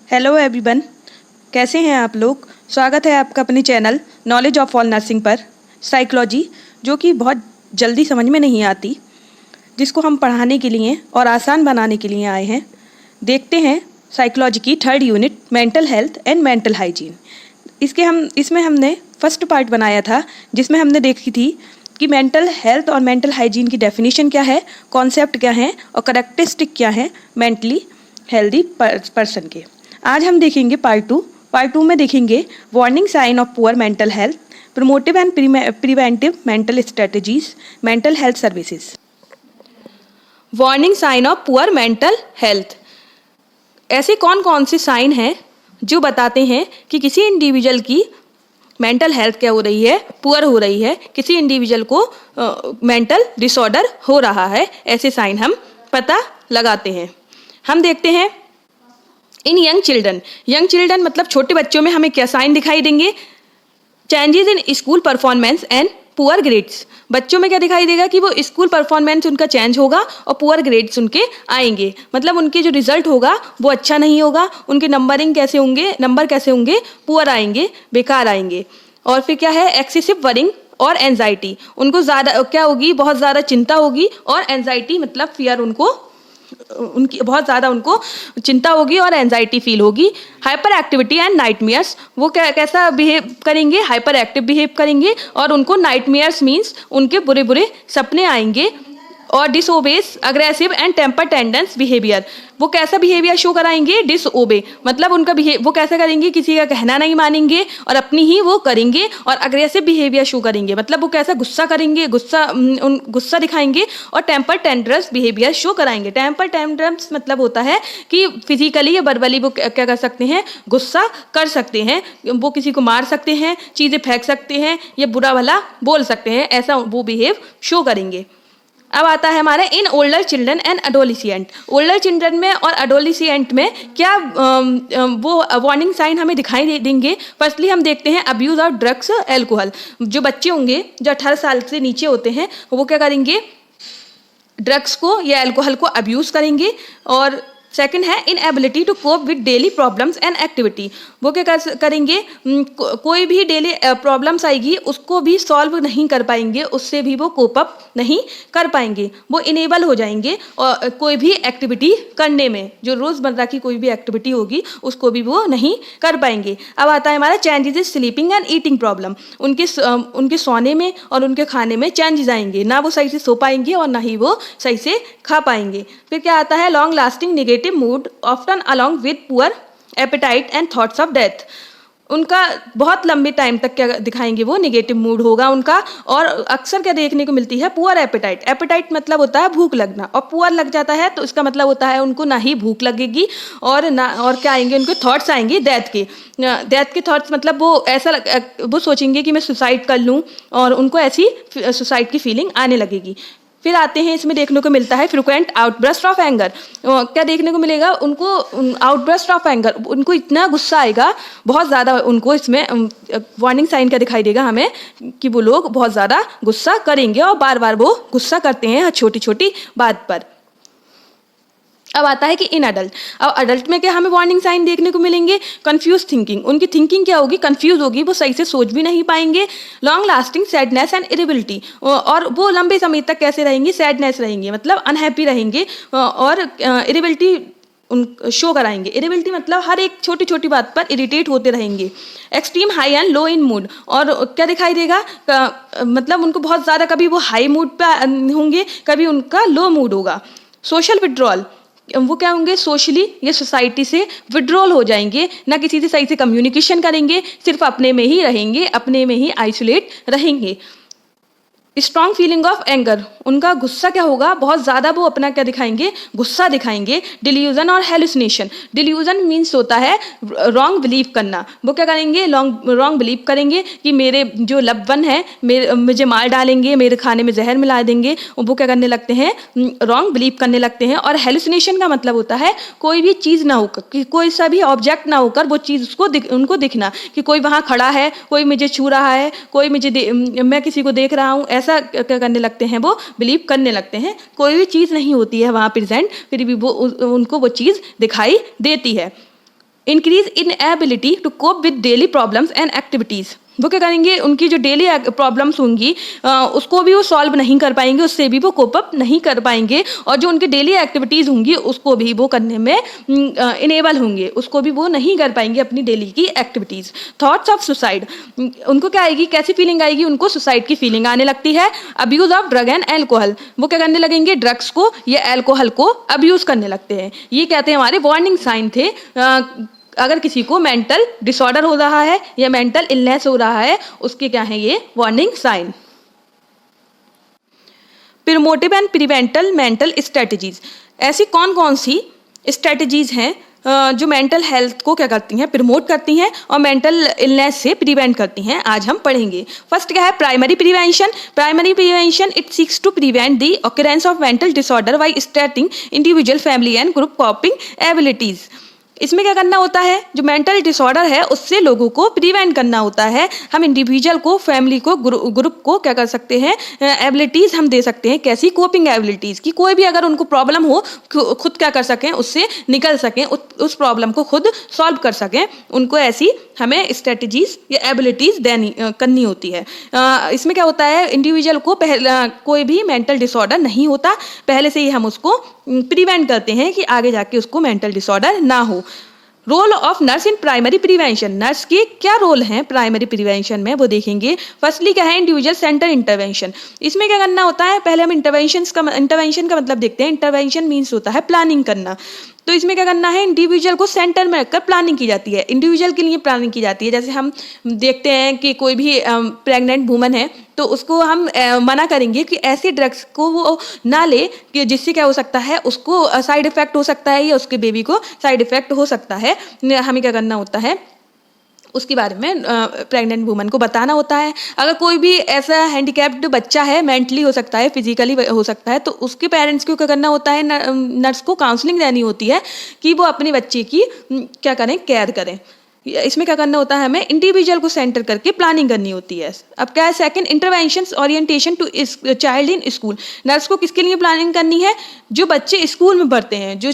Hello everyone, कैसे हैं आप लोग। स्वागत है आपका अपने channel knowledge of all nursing पर। साइकोलॉजी जो कि बहुत जल्दी समझ में नहीं आती, जिसको हम पढ़ाने के लिए और आसान बनाने के लिए आए हैं। देखते हैं साइकोलॉजी की third unit mental health and mental hygiene. इसमें हमने फर्स्ट पार्ट बनाया था, जिसमें हमने देखी थी कि मेंटल हेल्थ और मेंटल हाइजीन की डेफिनेशन क्या है, कॉन्सेप्ट क्या है और करेक्टरिस्टिक क्या है मेंटली हेल्दी पर्सन के। आज हम देखेंगे पार्ट टू में देखेंगे warning sign of poor mental health, promotive and preventive mental strategies, mental health services. Warning sign of poor mental health. ऐसे कौन कौन से साइन हैं जो बताते हैं कि किसी इंडिविजुअल की मेंटल हेल्थ क्या हो रही है, पुअर हो रही है, किसी इंडिविजुअल को मेंटल डिसऑर्डर हो रहा है। ऐसे साइन हम पता लगाते हैं। हम देखते हैं इन यंग चिल्ड्रन मतलब छोटे बच्चों में हमें क्या साइन दिखाई देंगे। Changes in school performance and poor grades. बच्चों में क्या दिखाई देगा कि वो स्कूल परफॉर्मेंस उनका चेंज होगा और पुअर ग्रेड्स उनके आएंगे, मतलब उनके जो रिजल्ट होगा वो अच्छा नहीं होगा। उनके नंबर कैसे होंगे, पुअर आएंगे, बेकार आएंगे। और फिर क्या है, एक्सेसिव वरिंग और एंजाइटी। उनको ज़्यादा क्या होगी, बहुत ज़्यादा चिंता होगी, और एंजाइटी मतलब फियर, उनकी बहुत ज़्यादा उनको चिंता होगी और एंजाइटी फील होगी। Hyper activity and nightmares. वो कैसा बिहेव करेंगे, हाइपर एक्टिव बिहेव करेंगे, और उनको नाइटमेयर्स मीन्स उनके बुरे बुरे सपने आएंगे। और disobeys, aggressive and temper tendency behaviour. वो कैसा बिहेवियर शो कराएंगे, डिसओबे मतलब उनका वो कैसा करेंगे, किसी का कहना नहीं मानेंगे और अपनी ही वो करेंगे। और अग्रेसिव बिहेवियर शो करेंगे मतलब वो कैसा गुस्सा करेंगे, गुस्सा दिखाएंगे। और टेम्पर टेंड्रम्स बिहेवियर शो कराएंगे। टेम्पर टेंड्रम्स मतलब होता है कि फिजिकली या वर्बली वो क्या कर सकते हैं, गुस्सा कर सकते हैं, वो किसी को मार सकते हैं, चीज़ें फेंक सकते हैं या बुरा भला बोल सकते हैं, ऐसा वो बिहेव शो करेंगे। अब आता है हमारा in older children and adolescent. Older children में और एडोलिसेंट में क्या वो वार्निंग साइन हमें दिखाई देंगे। फर्स्टली हम देखते हैं अब्यूज ऑफ ड्रग्स, एल्कोहल। जो बच्चे होंगे जो 18 साल से नीचे होते हैं वो क्या करेंगे, ड्रग्स को या एल्कोहल को अब्यूज करेंगे। और सेकंड है inability to cope with daily problems and activity. वो क्या करेंगे, कोई भी डेली प्रॉब्लम्स आएगी उसको भी सॉल्व नहीं कर पाएंगे, उससे भी वो कोप अप नहीं कर पाएंगे, वो इनेबल हो जाएंगे और कोई भी एक्टिविटी करने में, जो रोज़मर्रा की कोई भी एक्टिविटी होगी उसको भी वो नहीं कर पाएंगे। अब आता है हमारा changes in sleeping and eating problem. उनके सोने में और उनके खाने में चेंजेस आएंगे, ना वो सही से सो पाएंगे और ना ही वो सही से खा पाएंगे। फिर क्या आता है long lasting negative mood often along with poor appetite and thoughts of death. उनका बहुत लंबे टाइम तक क्या दिखाएंगे, वो नेगेटिव मूड होगा उनका। और अक्सर क्या देखने को मिलती है, पुअर एपेटाइट। एपेटाइट मतलब होता है भूख लगना, और पुअर लग जाता है तो इसका मतलब होता है उनको ना ही भूख लगेगी और ना, और क्या आएंगे, उनके थॉट्स आएंगे डेथ के थॉट्स। मतलब वो सोचेंगे कि मैं सुसाइड कर लूँ, और उनको ऐसी सुसाइड की फीलिंग आने लगेगी। फिर आते हैं, इसमें देखने को मिलता है फ्रिक्वेंट आउटबर्स्ट ऑफ एंगर। क्या देखने को मिलेगा उनको, आउटबर्स्ट ऑफ एंगर, उनको इतना गुस्सा आएगा बहुत ज़्यादा। उनको इसमें वार्निंग साइन क्या दिखाई देगा हमें कि वो लोग बहुत ज़्यादा गुस्सा करेंगे और बार बार वो गुस्सा करते हैं छोटी छोटी बात पर। अब आता है कि इन अडल्ट। अब अडल्ट में क्या हमें वार्निंग साइन देखने को मिलेंगे, कंफ्यूज थिंकिंग। उनकी थिंकिंग क्या होगी, कंफ्यूज होगी, वो सही से सोच भी नहीं पाएंगे। लॉन्ग लास्टिंग सैडनेस एंड इरिबिलिटी, और वो लंबे समय तक कैसे रहेंगे, सैडनेस रहेंगे मतलब अनहैप्पी रहेंगे। और इरिबिलिटी शो कराएंगे। इरिबिलिटी मतलब हर एक छोटी छोटी बात पर इरिटेट होते रहेंगे। Extreme high and low in mood, और क्या दिखाई देगा, मतलब उनको बहुत ज़्यादा, कभी वो हाई मूड पर होंगे, कभी उनका लो मूड होगा। सोशल विड्रॉल, वो क्या होंगे, सोशली या सोसाइटी से विड्रॉल हो जाएंगे, ना किसी से सही से कम्युनिकेशन करेंगे, सिर्फ अपने में ही रहेंगे, अपने में ही आइसोलेट रहेंगे। स्ट्रॉन्ग फीलिंग ऑफ एंगर, उनका गुस्सा क्या होगा, बहुत ज़्यादा वो अपना क्या दिखाएंगे, गुस्सा दिखाएंगे। डिल्यूजन और हेलुसिनेशन। डिल्यूजन मीन्स होता है रॉन्ग बिलीव करना। वो क्या करेंगे, रॉन्ग बिलीव करेंगे कि मेरे जो लव्ड वन है मुझे मार डालेंगे, मेरे खाने में जहर मिला देंगे। वो क्या करने लगते हैं, रॉन्ग बिलीव करने लगते हैं। और हेलुसिनेशन का मतलब होता है कोई भी चीज़ ना होकर, कि कोई सा भी ऑब्जेक्ट ना होकर वो चीज़ उनको दिखना, कि कोई वहाँ खड़ा है, कोई मुझे छू रहा है, कोई मैं किसी को देख रहा हूँ, ऐसा क्या करने लगते हैं, वो बिलीव करने लगते हैं। कोई भी चीज़ नहीं होती है वहाँ प्रेजेंट, फिर भी वो उनको वो चीज़ दिखाई देती है। Increase in ability to cope with daily problems and activities. वो क्या करेंगे, उनकी जो डेली प्रॉब्लम्स होंगी उसको भी वो सॉल्व नहीं कर पाएंगे, उससे भी वो कोप अप नहीं कर पाएंगे, और जो उनकी डेली एक्टिविटीज़ होंगी उसको भी वो करने में इनेबल होंगे, उसको भी वो नहीं कर पाएंगे अपनी डेली की एक्टिविटीज़। थॉट्स ऑफ सुसाइड, उनको क्या आएगी, कैसी फीलिंग आएगी, उनको सुसाइड की फीलिंग आने लगती है। Abuse of drug and alcohol, वो क्या करने लगेंगे, ड्रग्स को या एल्कोहल को अब्यूज़ करने लगते हैं। ये कहते हैं हमारे वार्निंग साइन थे। अगर किसी को मेंटल डिसऑर्डर हो रहा है या मेंटल इलनेस हो रहा है, उसके क्या है ये warning sign. Promotive and preventive mental strategies, ऐसी कौन कौन सी स्ट्रेटजीज हैं जो मेंटल हेल्थ को क्या करती हैं, प्रमोट करती हैं और मेंटल इलनेस से प्रिवेंट करती हैं, आज हम पढ़ेंगे। फर्स्ट क्या है, primary prevention. Primary prevention it seeks to prevent the occurrence of mental disorder by strengthening individual, family and group coping abilities. इसमें क्या करना होता है, जो मेंटल डिसऑर्डर है उससे लोगों को प्रिवेंट करना होता है। हम इंडिविजुअल को, फैमिली को, ग्रुप को क्या कर सकते हैं, एबिलिटीज़ हम दे सकते हैं। कैसी, कोपिंग एबिलिटीज़, कि कोई भी अगर उनको प्रॉब्लम हो खुद क्या कर सकें, उससे निकल सकें, उस प्रॉब्लम को खुद सॉल्व कर सकें, उनको ऐसी हमें स्ट्रेटजीज या एबिलिटीज़ देनी करनी होती है। इसमें क्या होता है, इंडिविजुअल को कोई भी मेंटल डिसऑर्डर नहीं होता, पहले से ही हम उसको प्रिवेंट करते हैं कि आगे जाके उसको मेंटल डिसऑर्डर ना हो। Role of nurse in primary prevention, nurse के क्या रोल हैं प्राइमरी प्रिवेंशन में, वो देखेंगे। फर्स्टली क्या है, इंडिविजुअल सेंटर इंटरवेंशन। इसमें क्या करना होता है, पहले हम इंटरवेंशन का मतलब देखते हैं। इंटरवेंशन मीन्स होता है प्लानिंग करना। तो इसमें क्या करना है, इंडिविजुअल को सेंटर में रखकर प्लानिंग की जाती है, इंडिविजुअल के लिए प्लानिंग की जाती है। जैसे हम देखते हैं कि कोई भी प्रेग्नेंट वुमन है तो उसको हम मना करेंगे कि ऐसे ड्रग्स को वो ना ले कि जिससे क्या हो सकता है, उसको साइड इफेक्ट हो सकता है या उसके बेबी को साइड इफेक्ट हो सकता है। हमें क्या करना होता है, उसके बारे में प्रेग्नेंट वुमन को बताना होता है। अगर कोई भी ऐसा हैंडीकैप्ड बच्चा है, मेंटली हो सकता है, फिजिकली हो सकता है, तो उसके पेरेंट्स को क्या करना होता है, नर्स को काउंसलिंग देनी होती है कि वो अपने बच्चे की क्या करें, केयर करें। इसमें क्या करना होता है, हमें इंडिविजुअल को सेंटर करके प्लानिंग करनी होती है। अब क्या है, second, interventions orientation to child in school. Nurse को किसके लिए प्लानिंग करनी है, जो बच्चे स्कूल में पढ़ते हैं, जो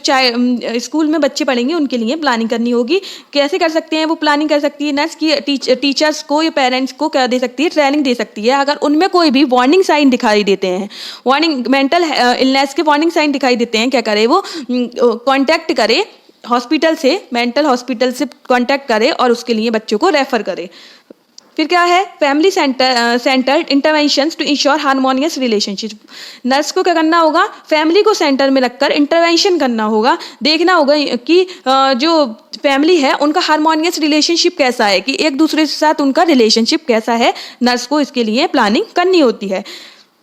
स्कूल में बच्चे पढ़ेंगे उनके लिए प्लानिंग करनी होगी। कैसे कर सकते हैं वो प्लानिंग कर सकती है नर्स की, टीचर्स को या पेरेंट्स को क्या दे सकती है, ट्रेनिंग दे सकती है। अगर उनमें कोई भी वार्निंग साइन दिखाई देते हैं, वार्निंग मेंटल इलनेस के वार्निंग साइन दिखाई देते हैं, क्या करे वो, कॉन्टैक्ट करे हॉस्पिटल से, मेंटल हॉस्पिटल से कांटेक्ट करे और उसके लिए बच्चों को रेफर करे। फिर क्या है, family centred interventions to ensure harmonious relationship. Nurse को क्या करना होगा, फैमिली को सेंटर में रखकर इंटरवेंशन करना होगा, देखना होगा कि जो फैमिली है उनका हार्मोनियस रिलेशनशिप कैसा है, कि एक दूसरे के साथ उनका रिलेशनशिप कैसा है। नर्स को इसके लिए प्लानिंग करनी होती है।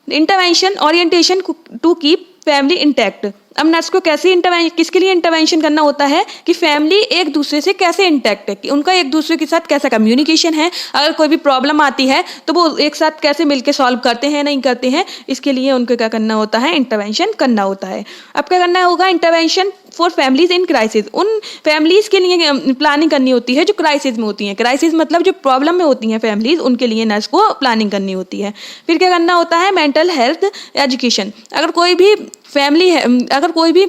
Intervention orientation to keep family intact. अब नर्स को कैसे किसके लिए इंटरवेंशन करना होता है, कि फैमिली एक दूसरे से कैसे इंटैक्ट है, कि उनका एक दूसरे के साथ कैसा कम्युनिकेशन है, अगर कोई भी प्रॉब्लम आती है तो वो एक साथ कैसे मिलकर सॉल्व करते हैं, नहीं करते हैं, इसके लिए उनको क्या करना होता है, इंटरवेंशन करना होता है। अब क्या करना होगा, intervention for families in crisis. उन फैमिलीज के लिए प्लानिंग करनी होती है जो क्राइसिस में होती हैं। क्राइसिस मतलब जो प्रॉब्लम में होती हैं फैमिलीज, उनके लिए नर्स को प्लानिंग करनी होती है। फिर क्या करना होता है, मेंटल हेल्थ एजुकेशन। अगर कोई भी फैमिली है, अगर कोई भी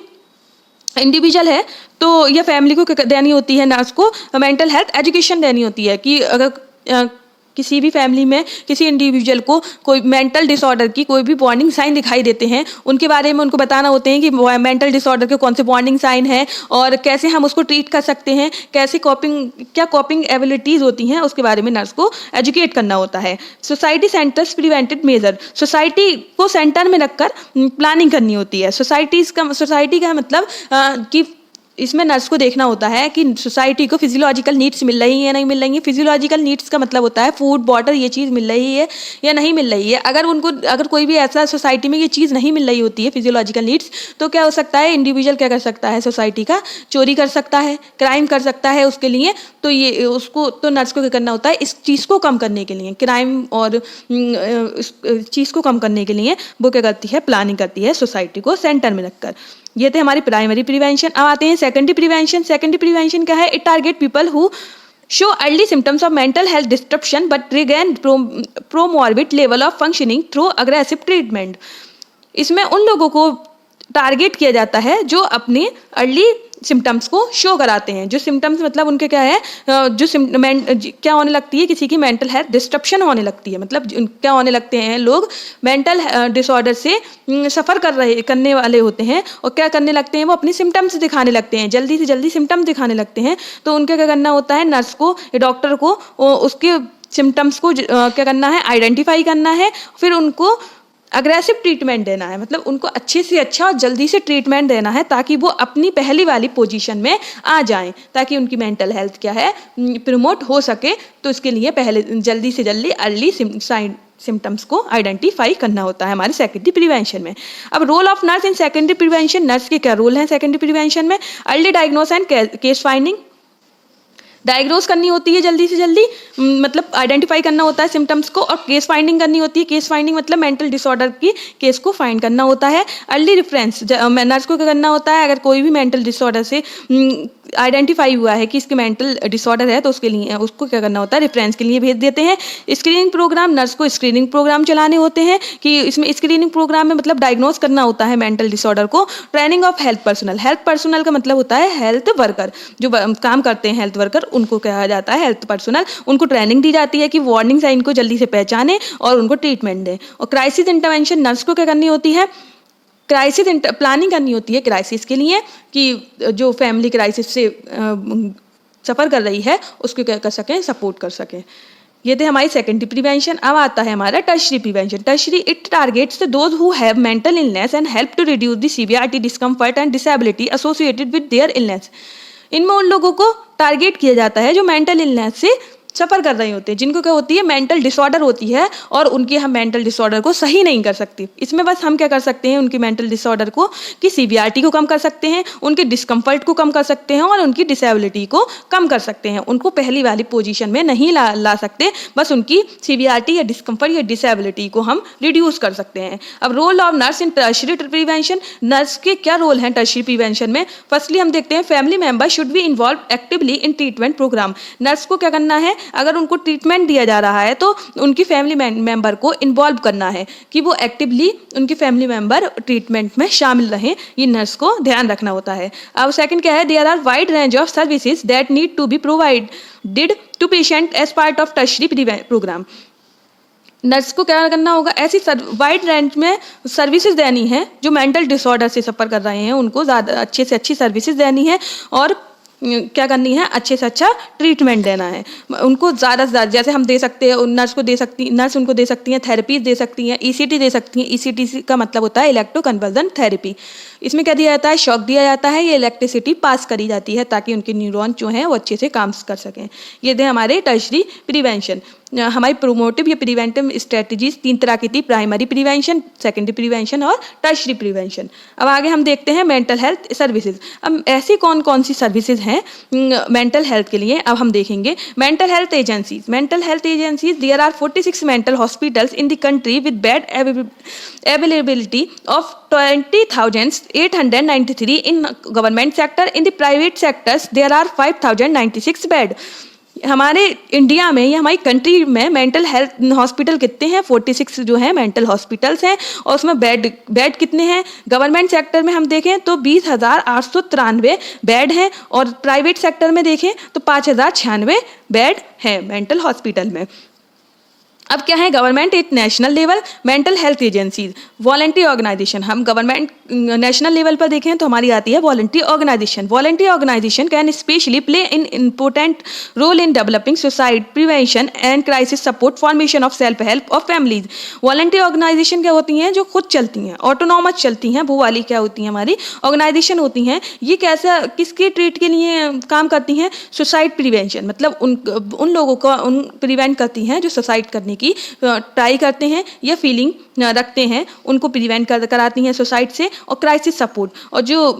इंडिविजुअल है तो यह फैमिली को देनी होती है, नर्स को मेंटल हेल्थ एजुकेशन देनी होती है, कि अगर किसी भी फैमिली में किसी इंडिविजुअल को कोई मेंटल डिसऑर्डर की कोई भी वार्निंग साइन दिखाई देते हैं, उनके बारे में उनको बताना होते हैं कि मेंटल डिसऑर्डर के कौन से वार्निंग साइन है और कैसे हम उसको ट्रीट कर सकते हैं, कैसे क्या कॉपिंग एबिलिटीज़ होती हैं, उसके बारे में नर्स को एजुकेट करना होता है। Society centres preventive measure. Society को सेंटर में रखकर प्लानिंग करनी होती है। सोसाइटी का मतलब कि इसमें नर्स को देखना होता है कि सोसाइटी को फिजियोलॉजिकल नीड्स मिल रही है, नहीं मिल रही है। फिजियोलॉजिकल नीड्स का मतलब होता है फूड, वाटर, ये चीज़ मिल रही है या नहीं मिल रही है। अगर कोई भी ऐसा सोसाइटी में ये चीज़ नहीं मिल रही होती है फिजियोलॉजिकल नीड्स, तो क्या हो सकता है, इंडिविजुअल क्या कर सकता है, सोसाइटी का चोरी कर सकता है, क्राइम कर सकता है उसके लिए। तो ये उसको तो नर्स को क्या करना होता है, इस चीज़ को कम करने के लिए, क्राइम और इस चीज़ को कम करने के लिए वो क्या करती है, प्लानिंग करती है सोसाइटी को सेंटर में रखकर। ये थे हमारी प्राइमरी प्रिवेंशन। अब आते हैं सेकेंडरी प्रिवेंशन। सेकेंडरी प्रिवेंशन क्या है, it target people who show early symptoms of mental health disruption but regain premorbid level of functioning through aggressive treatment. इसमें उन लोगों को टारगेट किया जाता है जो अपने अर्ली सिम्टम्स को शो कराते हैं। जो सिम्टम्स मतलब उनके क्या है, क्या होने लगती है, किसी की मेंटल हेल्थ डिस्टर्बन होने लगती है, मतलब क्या होने लगते हैं, लोग मेंटल डिसऑर्डर से सफ़र करने वाले होते हैं और क्या करने लगते हैं, वो अपनी सिम्टम्स दिखाने लगते हैं, जल्दी से जल्दी सिम्टम्स दिखाने लगते हैं। तो उनका क्या करना होता है, नर्स को या डॉक्टर को उसके सिम्टम्स को क्या करना है, आइडेंटिफाई करना है, फिर उनको अग्रेसिव ट्रीटमेंट देना है, मतलब उनको अच्छे से अच्छा और जल्दी से ट्रीटमेंट देना है ताकि वो अपनी पहली वाली पोजीशन में आ जाएं, ताकि उनकी मेंटल हेल्थ क्या है, प्रमोट हो सके। तो इसके लिए पहले जल्दी से जल्दी अर्ली सिम्टम्स को आइडेंटिफाई करना होता है हमारे सेकेंडरी प्रिवेंशन में। अब role of nurse in secondary prevention, nurse के क्या रोल हैं सेकेंडरी प्रिवेंशन में? Early diagnose and case finding, diagnose करनी होती है जल्दी से जल्दी, मतलब आइडेंटिफाई करना होता है सिम्टम्स को, और केस फाइंडिंग करनी होती है। केस फाइंडिंग मतलब मेंटल डिसऑर्डर की केस को फाइंड करना होता है। अर्ली रेफरेंस, नर्स को क्या करना होता है, अगर कोई भी मेंटल डिसऑर्डर से आइडेंटिफाई हुआ है कि इसके मेंटल डिसऑर्डर है, तो उसके लिए उसको क्या करना होता है, रेफरेंस के लिए भेज देते हैं। स्क्रीनिंग प्रोग्राम, नर्स को स्क्रीनिंग प्रोग्राम चलाने होते हैं कि इसमें स्क्रीनिंग प्रोग्राम में मतलब डायग्नोस करना होता है मेंटल डिसऑर्डर को। Training of health personnel, health personnel का मतलब होता है हेल्थ वर्कर, जो काम करते हैं हेल्थ वर्कर, उनको कहा जाता है हेल्थ पर्सनल। उनको ट्रेनिंग दी जाती है कि वार्निंग साइन को जल्दी से पहचाने और उनको ट्रीटमेंट दें। और क्राइसिस इंटरवेंशन, नर्स को क्या करनी होती है, क्राइसिस प्लानिंग करनी होती है क्राइसिस के लिए, कि जो फैमिली क्राइसिस से सफ़र कर रही है उसको क्या कर सकें, सपोर्ट कर सकें। ये थे हमारी सेकेंडरी प्रिवेंशन। अब आता है हमारा tertiary prevention. Tertiary, it targets those who have mental illness and help to reduce the severity, discomfort and disability associated with their illness. इनमें उन लोगों को टारगेट किया जाता है जो मेंटल इलनेस से सफ़र कर रहे होते हैं, जिनको क्या होती है, मेंटल डिसऑर्डर होती है, और उनकी हम मेंटल डिसऑर्डर को सही नहीं कर सकते। इसमें बस हम क्या कर सकते हैं, उनकी मेंटल डिसऑर्डर को की सीवियरिटी को कम कर सकते हैं, उनके डिस्कम्फर्ट को कम कर सकते हैं, और उनकी डिसेबिलिटी को कम कर सकते हैं। उनको पहली वाली पोजीशन में नहीं ला सकते, बस उनकी सीवियरिटी या डिस्कम्फर्ट या डिसेबिलिटी को हम रिड्यूस कर सकते हैं। अब role of nurse in tertiary prevention, nurse के क्या रोल हैं टर्शरी प्रिवेंशन में? फर्स्टली हम देखते हैं family member should be involve actively in treatment programme. Nurse को क्या करना है, अगर उनको ट्रीटमेंट दिया जा रहा है तो उनकी फैमिली मेंबर को इन्वॉल्व करना है कि वो एक्टिवली उनकी फैमिली मेंबर ट्रीटमेंट में शामिल रहें। ये नर्स को ध्यान रखना होता है। अब सेकंड क्या है, there are wide range of services that need to be provided to patient as part of tertiary programme. Nurse को क्या करना होगा, ऐसी वाइड रेंज में सर्विसेज देनी है, जो मेंटल डिसऑर्डर से सफ़र कर रहे हैं उनको ज़्यादा अच्छे से अच्छी सर्विसेज देनी है, और क्या करनी है, अच्छे से अच्छा ट्रीटमेंट देना है उनको। ज़्यादा से ज़्यादा जैसे हम दे सकते हैं, नर्स उनको दे सकती हैं, थेरेपीज दे सकती हैं, ईसीटी दे सकती हैं। ईसीटी का मतलब होता है इलेक्ट्रो कन्वर्जन थेरेपी। इसमें क्या दिया जाता है, शॉक दिया जाता है, ये इलेक्ट्रिसिटी पास करी जाती है ताकि उनके न्यूरॉन जो हैं वो अच्छे से काम कर सकें। ये थे हमारे टर्शरी प्रिवेंशन। हमारी प्रोमोटिव या प्रिवेंटिव स्ट्रेटजीज 3 तरह की थी, प्राइमरी प्रिवेंशन, सेकेंडरी प्रिवेंशन और टर्शरी प्रिवेंशन। अब आगे हम देखते हैं मेंटल हेल्थ सर्विसेज। अब ऐसी कौन कौन सी सर्विसेज हैं मेंटल हेल्थ के लिए, अब हम देखेंगे। Mental health agencies, there are 46 mental hospitals in the country with bed availability of 20,893 in government sector. In the private sectors there are 5,096 bed. हमारे इंडिया में या हमारी कंट्री में मेंटल हेल्थ हॉस्पिटल कितने हैं, 46 जो है मेंटल हॉस्पिटल्स हैं, और उसमें बेड कितने हैं? गवर्नमेंट सेक्टर में हम देखें तो 20,893 बेड हैं, और प्राइवेट सेक्टर में देखें तो 5,096 बेड हैं मेंटल हॉस्पिटल में। अब क्या है, government at national level mental health agencies, voluntary organisation. हम गवर्नमेंट नेशनल लेवल पर देखें तो हमारी आती है voluntary organisation. Voluntary organisation can specially play in important role in developing suicide prevention and crisis support, formation of self help of families. Voluntary organisation क्या होती हैं, जो खुद चलती हैं, ऑटोनॉमस चलती हैं, वो वाली क्या होती हैं, हमारी ऑर्गेनाइजेशन होती हैं। ये कैसा किसके ट्रीट के लिए काम करती हैं? सुसाइड प्रिवेंशन, मतलब उन लोगों को प्रिवेंट करती हैं जो सुसाइड करने की ट्राई करते हैं या फीलिंग रखते हैं, उनको प्रिवेंट कराती हैं सुसाइड से। और क्राइसिस सपोर्ट, और जो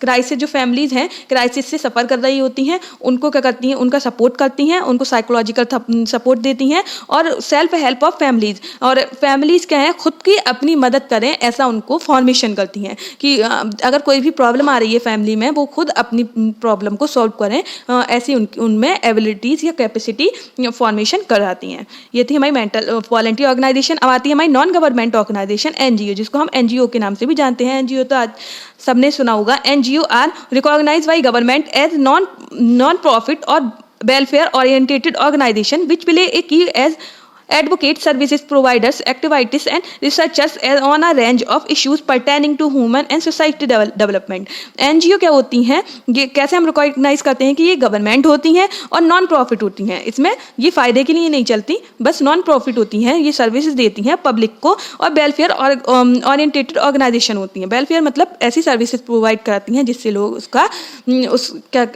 क्राइसिस जो फैमिलीज हैं क्राइसिस से सफ़र कर रही होती हैं, उनको क्या करती हैं, उनका सपोर्ट करती हैं, उनको साइकोलॉजिकल सपोर्ट देती हैं। और सेल्फ हेल्प ऑफ फैमिलीज, और फैमिलीज क्या है, खुद की अपनी मदद करें ऐसा उनको फॉर्मेशन करती हैं कि अगर कोई भी प्रॉब्लम आ रही है फैमिली में, वो खुद अपनी प्रॉब्लम को सॉल्व करें, ऐसी उनमें एबिलिटीज़ या कैपेसिटी फॉर्मेशन कराती हैं। हैं। ये थी हमारी मेंटल वॉलंटियर ऑर्गेनाइजेशन। अब आती है हमारी नॉन गवर्नमेंट ऑर्गेनाइजेशन एनजीओ, जिसको हम एनजीओ के नाम से भी जानते हैं। एनजीओ तो आज सबने सुना होगा। NGO are recognised by government as non profit और welfare oriented organization which play a key as advocate services providers activities and researchers on a range of issues pertaining to human and society development। NGO क्या होती हैं, ये कैसे हम recognise करते हैं कि ये गवर्नमेंट होती हैं और नॉन प्रॉफिट होती हैं। इसमें ये फायदे के लिए नहीं चलती, बस नॉन प्रॉफिट होती हैं, ये सर्विसेज देती हैं पब्लिक को, और वेलफेयर ओरिएंटेड ऑर्गेनाइजेशन होती हैं। वेलफेयर मतलब ऐसी सर्विसेज प्रोवाइड कराती हैं जिससे लोग उसका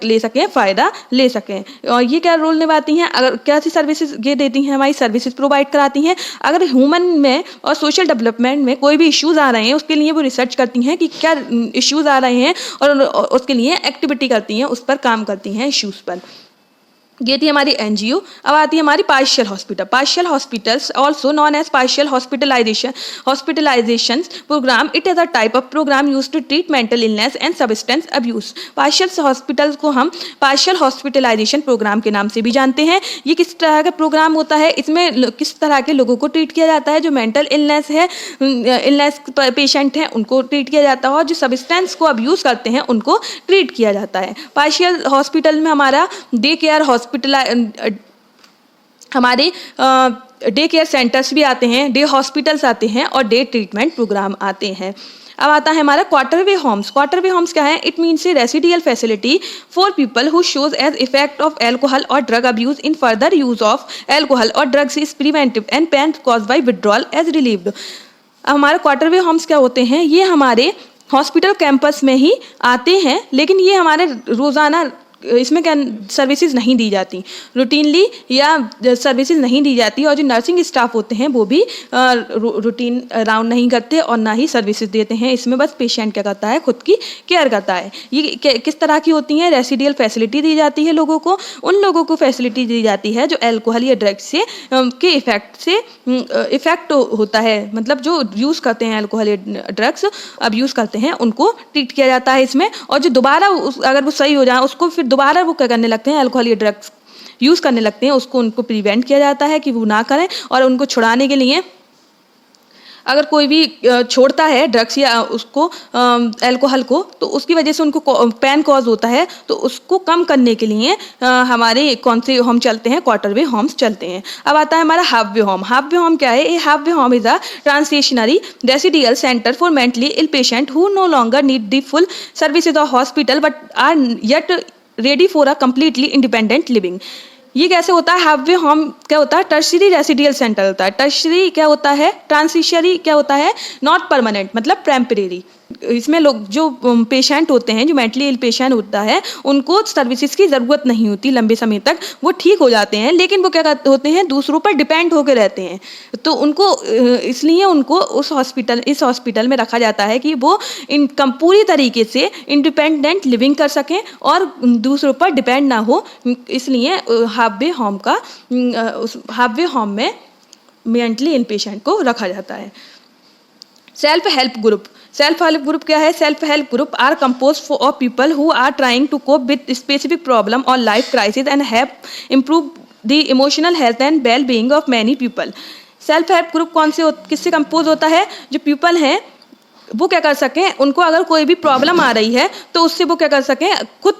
ले सकें, फ़ायदा ले सकें। और ये क्या रोल निभाती हैं, अगर क्या सी सर्विसेज ये देती हैं, हमारी सर्विसेज प्रोवाइड कराती हैं। अगर ह्यूमन में और सोशल डेवलपमेंट में कोई भी इश्यूज आ रहे हैं, उसके लिए वो रिसर्च करती हैं कि क्या इश्यूज आ रहे हैं और उसके लिए एक्टिविटी करती हैं, उस पर काम करती हैं इश्यूज पर। ये थी हमारी एनजीओ। अब आती है हमारी partial hospital. Partial hospitals also known as partial hospitalisation programme. It is a type of programme use to treat mental illness and substance abuse. Partial hospitals को हम पार्शियल हॉस्पिटलाइजेशन प्रोग्राम के नाम से भी जानते हैं। ये किस तरह का प्रोग्राम होता है, इसमें किस तरह के लोगों को ट्रीट किया जाता है, जो मेंटल इलनेस पेशेंट हैं उनको ट्रीट किया जाता है, और जो सब्सटेंस को अब्यूज करते हैं उनको ट्रीट किया जाता है। पार्शियल हॉस्पिटल में हमारा डे केयर हमारे डे केयर सेंटर्स भी आते हैं, डे हॉस्पिटल्स आते हैं और डे ट्रीटमेंट प्रोग्राम आते हैं। अब आता है हमारा क्वार्टरवे होम्स। क्वार्टरवे होम्स क्या है, it means a residential facility for people who shows as effect of alcohol और drug abuse in further use of alcohol और drugs is preventive and pain cause by withdrawal as relieved. अब हमारे क्वार्टरवे homes क्या होते हैं, ये हमारे hospital campus में ही आते हैं, लेकिन ये हमारे रोज़ाना इसमें क्या सर्विसेज नहीं दी जाती, रूटीनली या सर्विसेज नहीं दी जाती, और जो नर्सिंग स्टाफ होते हैं वो भी रूटीन राउंड नहीं करते और ना ही सर्विसेज देते हैं। इसमें बस पेशेंट क्या करता है, खुद की केयर करता है। ये किस तरह की होती हैं, रेसिडियल फैसिलिटी दी जाती है लोगों को, उन लोगों को फैसिलिटी दी जाती है जो एल्कोहल या ड्रग्स से के इफेक्ट होता है, मतलब जो यूज़ करते हैं एल्कोहल या ड्रग्स अब यूज़ करते हैं उनको ट्रीट किया जाता है इसमें। और जो दोबारा अगर वो सही हो जाए, उसको फिर दोबारा वो क्या करने लगते हैं, अल्कोहल या ड्रग्स यूज़ करने लगते हैं, उनको प्रिवेंट किया जाता है कि वो ना करें। और उनको छुड़ाने के लिए अगर कोई भी छोड़ता है ड्रग्स या उसको अल्कोहल को, तो उसकी वजह से उनको पेन कॉज होता है, तो उसको कम करने के लिए हमारे कौन से होम चलते हैं, क्वार्टरवे होम्स चलते हैं। अब आता है हमारा हाफवे होम। हाफवे होम क्या है, a halfway home is a transitionary residential centre for mentally ill patient who no longer need the full services of hospital but are yet ready for a completely independent living. ये कैसे होता है, halfway home क्या होता है, tertiary residual centre होता है। Tertiary क्या होता है, ट्रांसिशरी क्या होता है, नॉट परमानेंट मतलब टेम्परेरी। इसमें लोग जो पेशेंट होते हैं, जो मेंटली इल पेशेंट होता है, उनको सर्विसेज की ज़रूरत नहीं होती लंबे समय तक, वो ठीक हो जाते हैं, लेकिन वो क्या होते हैं, दूसरों पर डिपेंड होकर रहते हैं। तो उनको इसलिए उनको इस हॉस्पिटल में रखा जाता है कि वो पूरी तरीके से इंडिपेंडेंट लिविंग कर सकें और दूसरों पर डिपेंड ना हो। इसलिए हाफवे होम में मेंटली इल पेशेंट को रखा जाता है। Self help group. Self help group क्या है, self help group are compose of people who are trying to cope with specific problem और life crisis and have improve the emotional health and well being of many people. Self help group किससे compose होता है, जो people हैं वो क्या कर सकें, उनको अगर कोई भी प्रॉब्लम आ रही है तो उससे वो क्या कर सकें, खुद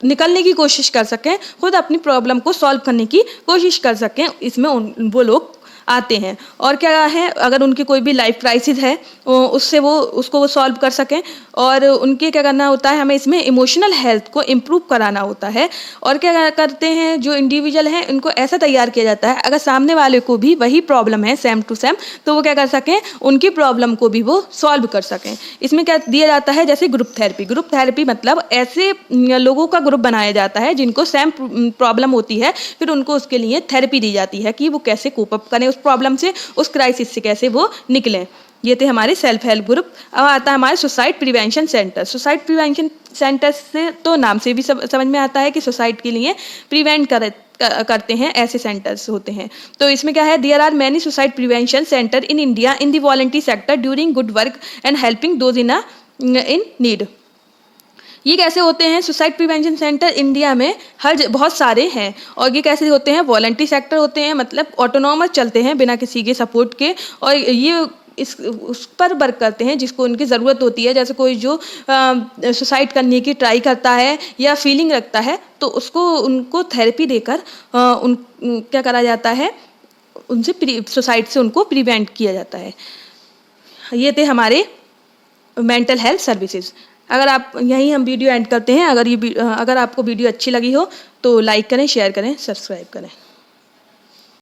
निकलने की कोशिश कर सकें, खुद अपनी प्रॉब्लम को सॉल्व करने की कोशिश कर सकें। इसमें वो लोग आते हैं। और क्या है, अगर उनकी कोई भी लाइफ क्राइसिस है उसको वो सॉल्व कर सकें। और उनके क्या करना होता है, हमें इसमें इमोशनल हेल्थ को इम्प्रूव कराना होता है। और क्या करते हैं, जो इंडिविजुअल हैं उनको ऐसा तैयार किया जाता है, अगर सामने वाले को भी वही प्रॉब्लम है सेम टू सेम, तो वो क्या कर सकें, उनकी प्रॉब्लम को भी वो सॉल्व कर सकें। इसमें क्या दिया जाता है, जैसे ग्रुप थेरेपी। ग्रुप थेरेपी मतलब ऐसे लोगों का ग्रुप बनाया जाता है जिनको सेम प्रॉब्लम होती है, फिर उनको उसके लिए थेरेपी दी जाती है कि वो कैसे कोप अप करें उस प्रॉब्लम से, उस क्राइसिस से कैसे वो निकलें। ये थे हमारे सेल्फ हेल्प ग्रुप। अब आता है हमारे suicide prevention centre. Suicide prevention centre से तो नाम से भी समझ में आता है कि सुसाइड के लिए प्रिवेंट करते हैं, ऐसे सेंटर्स होते हैं। तो इसमें क्या है, there are many suicide prevention centre in India in the voluntary sector during good work and helping those in need. ये कैसे होते हैं? सुसाइड प्रिवेंशन सेंटर इंडिया में बहुत सारे हैं। और ये कैसे होते हैं? वॉलंटरी सेक्टर होते हैं, मतलब ऑटोनॉमस चलते हैं बिना किसी के सपोर्ट के। और ये उस पर वर्क करते हैं जिसको उनकी ज़रूरत होती है। जैसे कोई जो सुसाइड करने की ट्राई करता है या फीलिंग रखता है, तो उनको थेरेपी देकर क्या करा जाता है, उनसे सुसाइड से उनको प्रिवेंट किया जाता है। ये थे हमारे मेंटल हेल्थ सर्विसेज। यहीं हम वीडियो एंड करते हैं। अगर आपको वीडियो अच्छी लगी हो तो लाइक करें, शेयर करें, सब्सक्राइब करें।